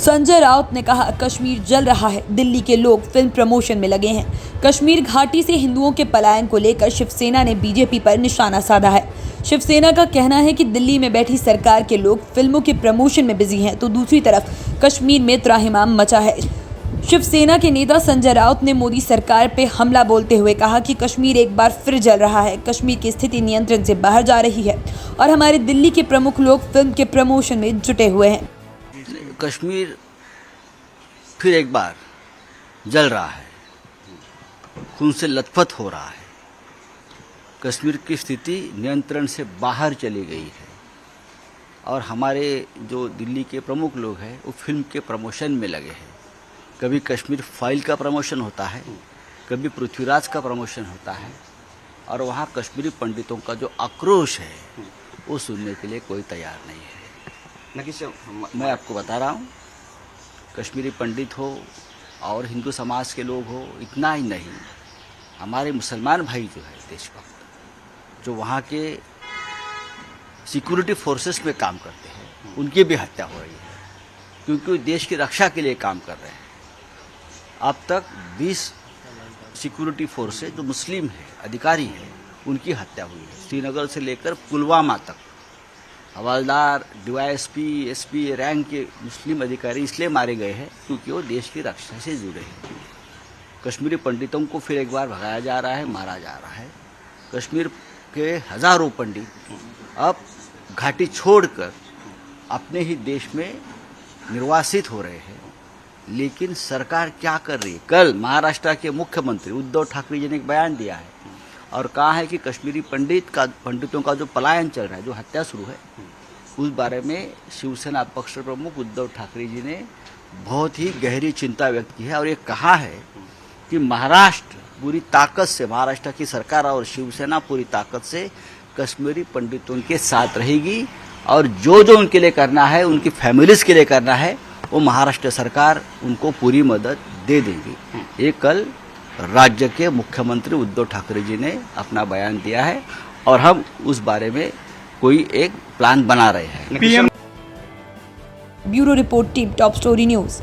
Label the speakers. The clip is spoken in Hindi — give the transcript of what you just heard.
Speaker 1: संजय राउत ने कहा, कश्मीर जल रहा है, दिल्ली के लोग फिल्म प्रमोशन में लगे हैं। कश्मीर घाटी से हिंदुओं के पलायन को लेकर शिवसेना ने बीजेपी पर निशाना साधा है। शिवसेना का कहना है कि दिल्ली में बैठी सरकार के लोग फिल्मों के प्रमोशन में बिजी हैं, तो दूसरी तरफ कश्मीर में त्राहिमाम मचा है। शिवसेना के नेता संजय राउत ने मोदी सरकार पे हमला बोलते हुए कहा कि कश्मीर एक बार फिर जल रहा है, कश्मीर की स्थिति नियंत्रण से बाहर जा रही है और हमारे दिल्ली के प्रमुख लोग फिल्म के प्रमोशन में जुटे हुए हैं।
Speaker 2: कश्मीर फिर एक बार जल रहा है, खून से लथपथ हो रहा है। कश्मीर की स्थिति नियंत्रण से बाहर चली गई है और हमारे जो दिल्ली के प्रमुख लोग हैं वो फिल्म के प्रमोशन में लगे हैं। कभी कश्मीर फाइल का प्रमोशन होता है, कभी पृथ्वीराज का प्रमोशन होता है और वहाँ कश्मीरी पंडितों का जो आक्रोश है वो सुनने के लिए कोई तैयार नहीं है। मैं आपको बता रहा हूँ, कश्मीरी पंडित हो और हिंदू समाज के लोग हो, इतना ही नहीं, हमारे मुसलमान भाई जो है देशभक्त, जो वहाँ के सिक्योरिटी फोर्सेस में काम करते हैं, उनकी भी हत्या हो रही है क्योंकि वो देश की रक्षा के लिए काम कर रहे हैं। अब तक 20 सिक्योरिटी फोर्सेस जो मुस्लिम है, अधिकारी हैं, उनकी हत्या हुई है। श्रीनगर से लेकर पुलवामा तक हवलदार, डीवाईएसपी, एसपी रैंक के मुस्लिम अधिकारी इसलिए मारे गए हैं क्योंकि वो देश की रक्षा से जुड़े हैं। कश्मीरी पंडितों को फिर एक बार भगाया जा रहा है, मारा जा रहा है। कश्मीर के हजारों पंडित अब घाटी छोड़कर अपने ही देश में निर्वासित हो रहे हैं, लेकिन सरकार क्या कर रही है? कल महाराष्ट्र के मुख्यमंत्री उद्धव ठाकरे जी ने एक बयान दिया है और कहा है कि कश्मीरी पंडितों का जो पलायन चल रहा है, जो हत्या शुरू है, उस बारे में शिवसेना पक्ष प्रमुख उद्धव ठाकरे जी ने बहुत ही गहरी चिंता व्यक्त की है और ये कहा है कि महाराष्ट्र पूरी ताकत से, महाराष्ट्र की सरकार और शिवसेना पूरी ताकत से कश्मीरी पंडितों के साथ रहेगी और जो जो उनके लिए करना है, उनकी फैमिलीज के लिए करना है, वो महाराष्ट्र सरकार उनको पूरी मदद दे देगी। ये कल राज्य के मुख्यमंत्री उद्धव ठाकरे जी ने अपना बयान दिया है और हम उस बारे में कोई एक प्लान बना रहे हैं।
Speaker 1: Bureau report, team top story news.